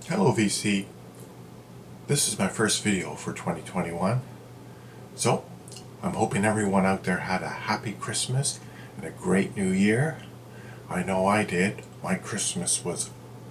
Hello VC, this is my first video for 2021, so I'm hoping everyone out there had a happy Christmas and a great new year. I know I did. My Christmas was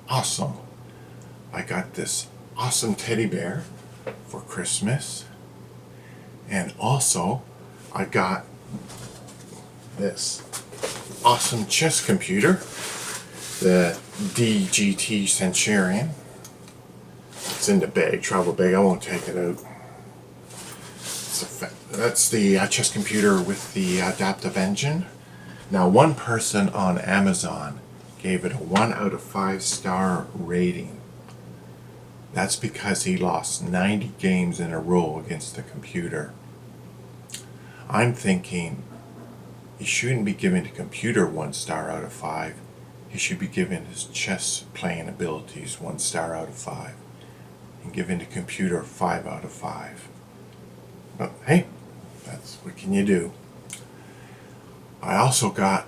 awesome. I got this awesome teddy bear for Christmas, and also I got this awesome chess computer, the DGT Centurion. It's in the bag, travel bag. I won't take it out. That's the chess computer with the adaptive engine. Now, one person on Amazon gave it a 1 out of 5 star rating. That's because he lost 90 games in a row against the computer. I'm thinking he shouldn't be giving the computer 1 star out of 5. He should be giving his chess playing abilities 1 star out of 5. And giving the computer 5 out of 5. But hey, that's what can you do. I also got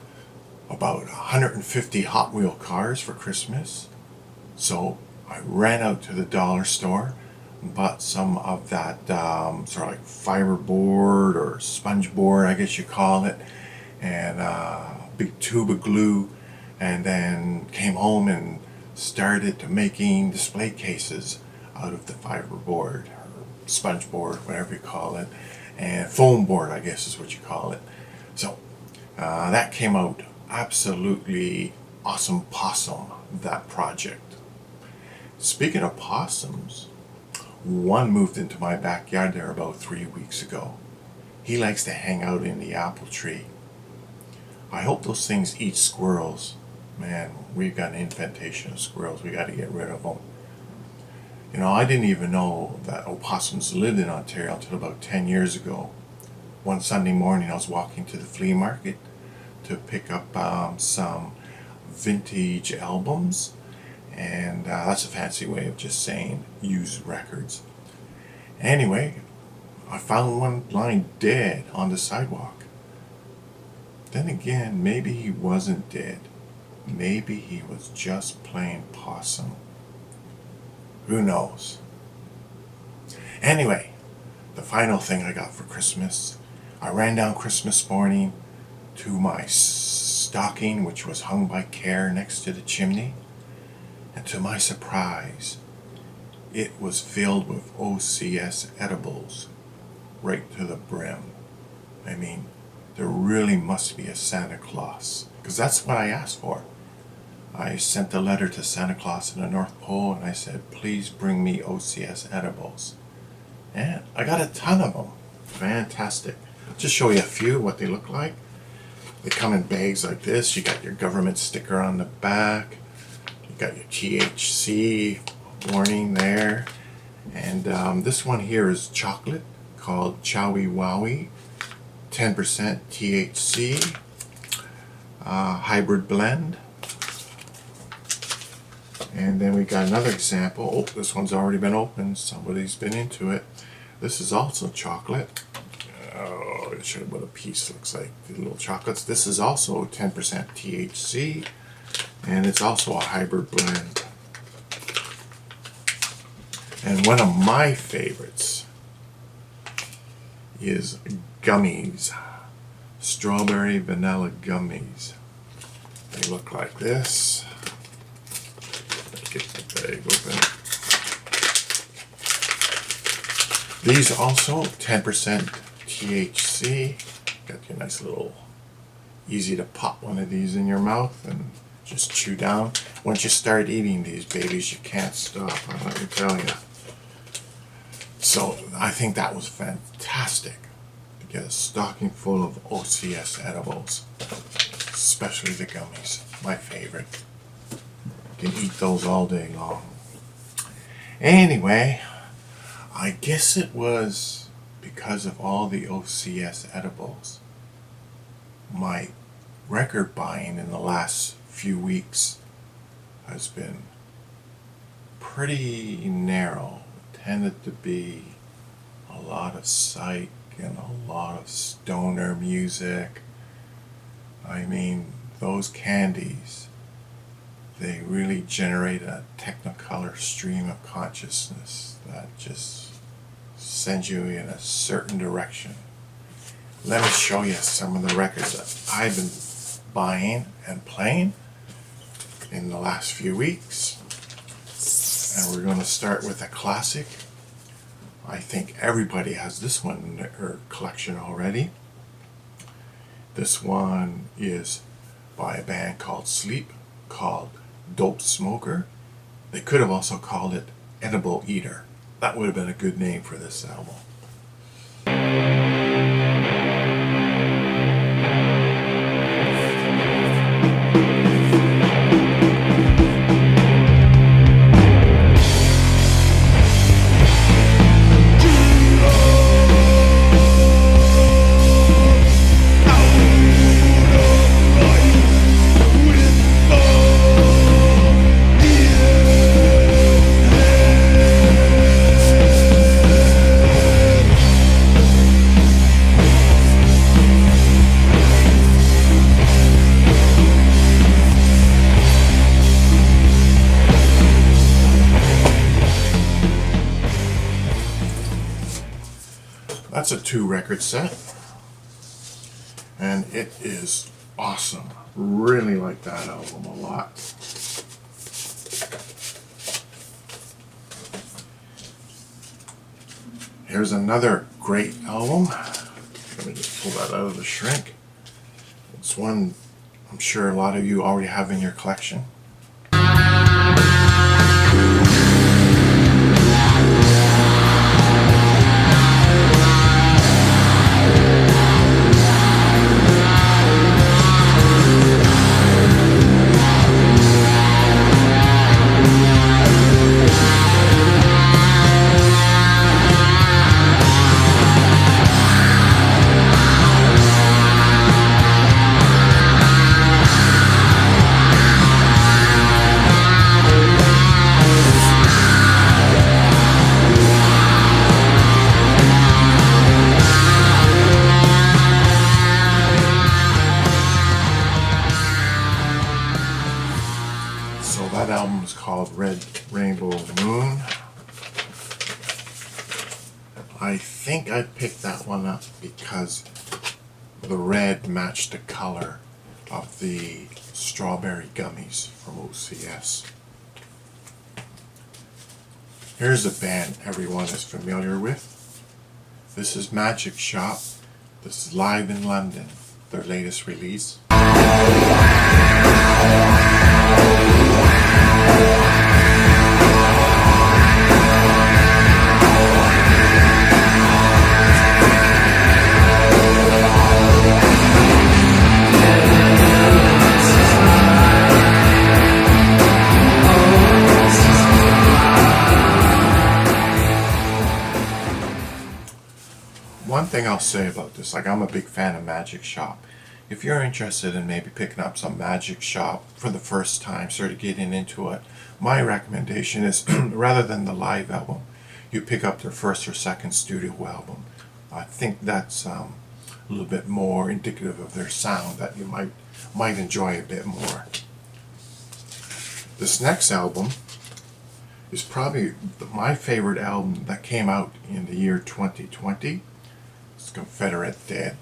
about 150 Hot Wheel cars for Christmas. So I ran out to the dollar store and bought some of that sort of like fiberboard or sponge board, I guess you call it, and a big tube of glue, and then came home and started making display cases out of the fiberboard or sponge board, whatever you call it, and foam board, I guess is what you call it. So that came out absolutely awesome possum, that project. Speaking of possums, one moved into my backyard there about 3 weeks ago. He likes to hang out in the apple tree. I hope those things eat squirrels. Man, we've got an infantation of squirrels. We got to get rid of them. You know, I didn't even know that opossums lived in Ontario until about 10 years ago. One Sunday morning I was walking to the flea market to pick up some vintage albums, and that's a fancy way of just saying used records. Anyway, I found one lying dead on the sidewalk. Then again, maybe he wasn't dead. Maybe he was just plain possum. Who knows? Anyway, the final thing I got for Christmas, I ran down Christmas morning to my stocking, which was hung by care next to the chimney, and to my surprise, it was filled with OCS edibles right to the brim. I mean, there really must be a Santa Claus, because that's what I asked for. I sent a letter to Santa Claus in the North Pole and I said, please bring me OCS edibles. And I got a ton of them. Fantastic. I'll just show you a few, what they look like. They come in bags like this. You got your government sticker on the back. You got your THC warning there. And this one here is chocolate called Chowie Wowie. 10% THC. Hybrid blend. And then we got another example. Oh, this one's already been opened. Somebody's been into it. This is also chocolate. Oh, it should have what a piece looks like. The little chocolates. This is also 10% THC. And it's also a hybrid blend. And one of my favorites is Gummies. Strawberry vanilla gummies. They look like this. Get the bag open. These also 10% THC. Got your nice little, easy to pop one of these in your mouth and just chew down. Once you start eating these babies, you can't stop, let me tell you. So I think that was fantastic to get a stocking full of OCS edibles, especially the gummies, my favorite. Can eat those all day long. Anyway, I guess it was because of all the OCS edibles. My record buying in the last few weeks has been pretty narrow. It tended to be a lot of Psych and a lot of stoner music. I mean, those candies They really generate a technicolor stream of consciousness that just sends you in a certain direction. Let me show you some of the records that I've been buying and playing in the last few weeks. And we're going to start with a classic. I think everybody has this one in their collection already. This one is by a band called Sleep, called Dope Smoker. They could have also called it Edible Eater. That would have been a good name for this album. That's a 2-record set, and it is awesome. Really like that album a lot. Here's another great album. Let me just pull that out of the shrink. It's one I'm sure a lot of you already have in your collection. That album is called Red Rainbow Moon. I think I picked that one up because the red matched the color of the strawberry gummies from OCS. Here's a band everyone is familiar with. This is Magic Shop. This is Live in London, their latest release. One thing I'll say about this, like I'm a big fan of Magic Shop. If you're interested in maybe picking up some Magic Shop for the first time, sort of getting into it, my recommendation is rather than the live album, you pick up their first or second studio album. I think that's a little bit more indicative of their sound that you might enjoy a bit more. This next album is probably my favorite album that came out in the year 2020. It's Confederate Dead.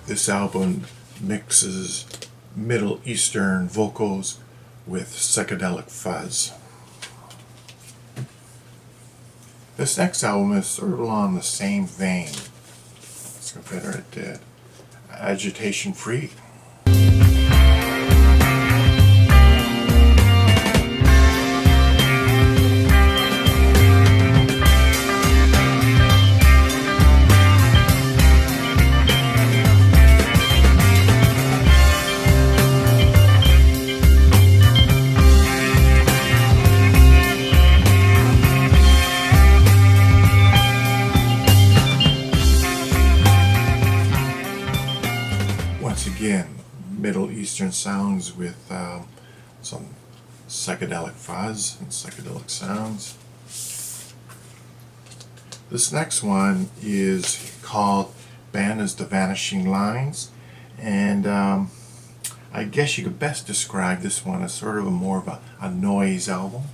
This album mixes Middle Eastern vocals with psychedelic fuzz. This next album is sort of along the same vein as Confederate Dead. Agitation Free. Eastern sounds with some psychedelic fuzz and psychedelic sounds. This next one is called band is the Vanishing Lines, and I guess you could best describe this one as sort of more of a noise album.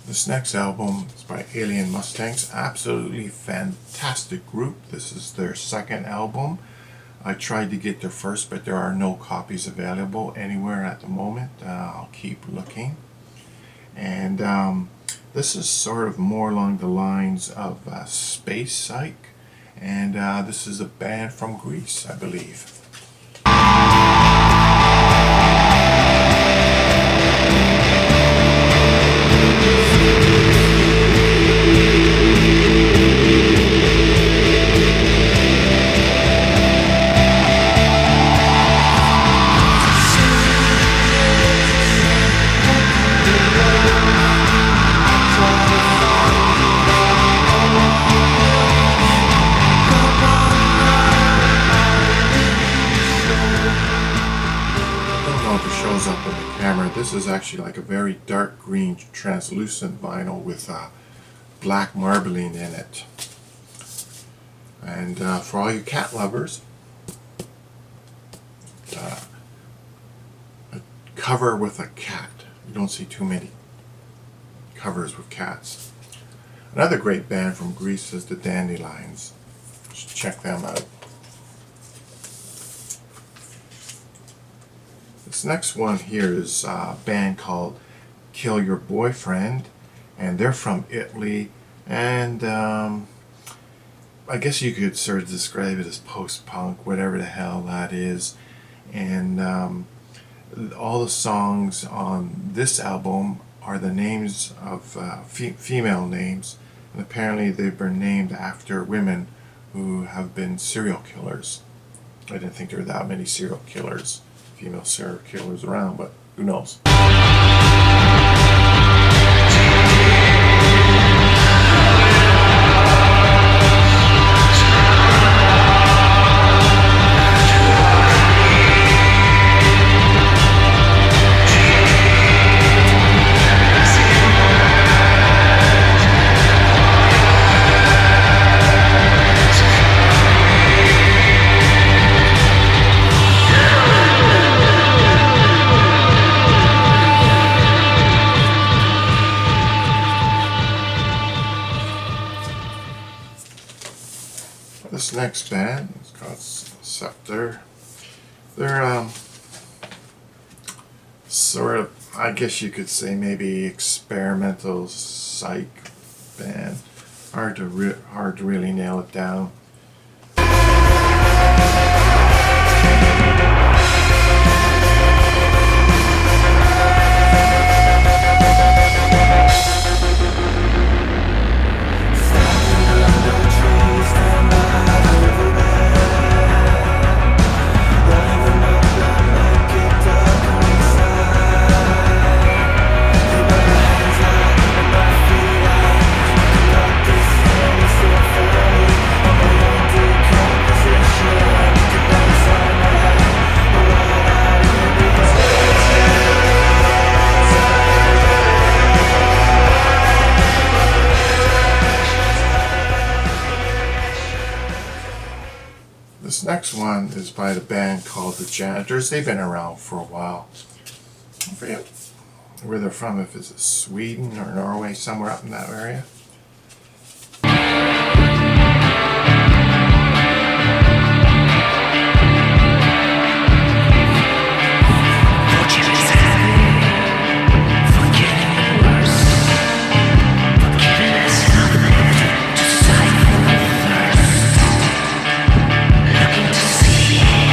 This next album is by Alien Mustangs. Absolutely fantastic group. This is their second album. I tried to get their first, but there are no copies available anywhere at the moment. I'll keep looking. And this is sort of more along the lines of Space Psych. And this is a band from Greece, I believe. Up in the camera. This is actually like a very dark green translucent vinyl with black marbling in it. And for all you cat lovers, a cover with a cat. You don't see too many covers with cats. Another great band from Greece is the Dandelions. Just check them out. This next one here is a band called Kill Your Boyfriend, and they're from Italy, and I guess you could sort of describe it as post-punk, whatever the hell that is. And all the songs on this album are the names of female names, and apparently they've been named after women who have been serial killers. I didn't think there were that many serial killers, female serial killers around, but who knows? This next band is called Scepter. They're sort of, I guess you could say, maybe experimental psych band. Hard to really nail it down. This next one is by the band called the Janitors. They've been around for a while. I forget where they're from, if it's Sweden or Norway, somewhere up in that area. Looking to see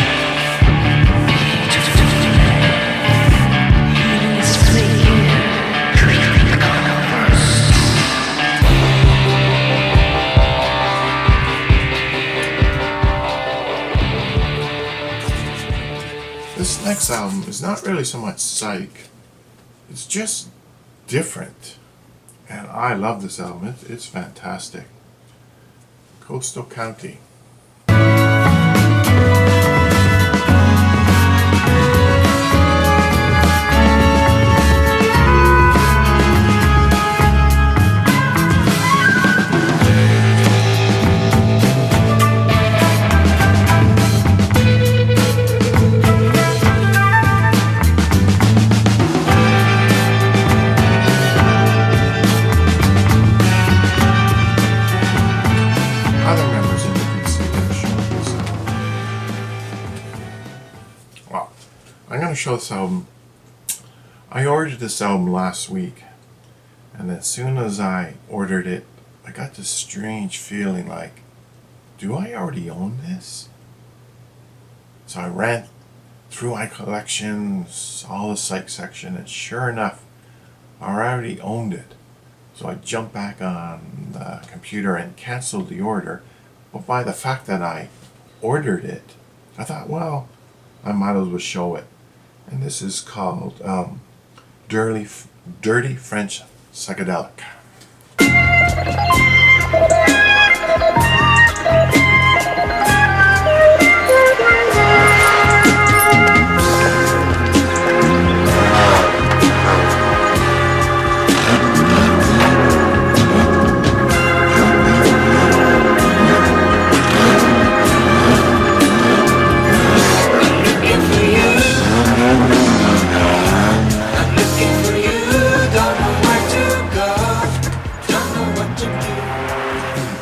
not really so much Psych. It's just different. And I love this album. It's fantastic. Coastal County. Other members in the DC that show this album. Well, I'm going to show this album. I ordered this album last week, and as soon as I ordered it, I got this strange feeling like, do I already own this? So I ran through my collections, all the Psych section, and sure enough, I already owned it. So I jumped back on the computer and canceled the order. But by the fact that I ordered it, I thought, well, I might as well show it. And this is called Dirty French Psychedelic.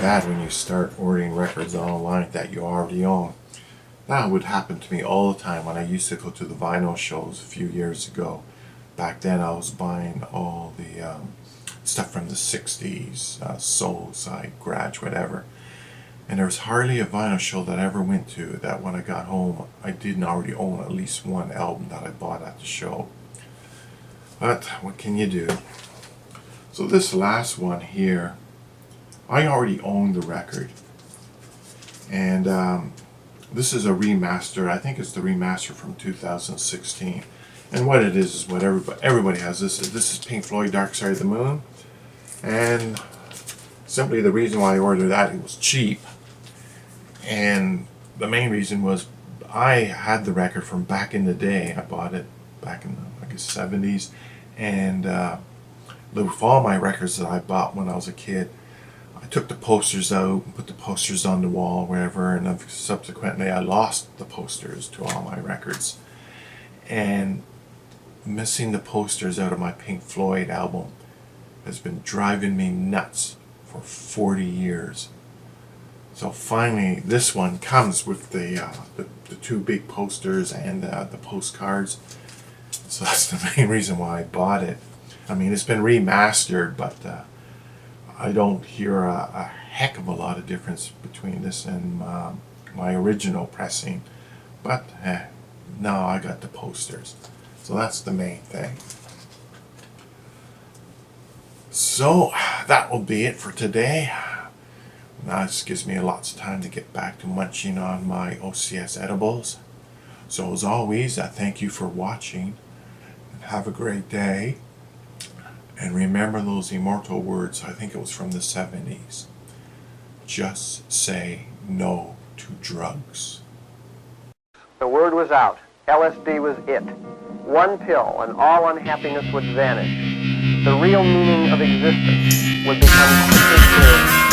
Bad when you start ordering records online that you already own. That would happen to me all the time when I used to go to the vinyl shows a few years ago. Back then I was buying all the stuff from the 60s, Soul, Psych, Garage, whatever. And there was hardly a vinyl show that I ever went to that when I got home I didn't already own at least one album that I bought at the show. But what can you do? So this last one here, I already own the record, and this is a remaster. I think it's the remaster from 2016, and what it is what everybody has. This is Pink Floyd, Dark Side of the Moon, and simply the reason why I ordered that, it was cheap, and the main reason was I had the record from back in the day. I bought it back in the, I guess, 70s, and with all my records that I bought when I was a kid, I took the posters out and put the posters on the wall, wherever, and subsequently I lost the posters to all my records. And missing the posters out of my Pink Floyd album has been driving me nuts for 40 years. So finally, this one comes with the two big posters and the postcards. So that's the main reason why I bought it. I mean, it's been remastered, but I don't hear a heck of a lot of difference between this and my original pressing. But now I got the posters. So that's the main thing. So that will be it for today. Now this gives me lots of time to get back to munching on my OCS edibles. So as always, I thank you for watching. And have a great day. And remember those immortal words, I think it was from the 70s. Just say no to drugs. The word was out. LSD was it. One pill and all unhappiness would vanish. The real meaning of existence would become crystal clear.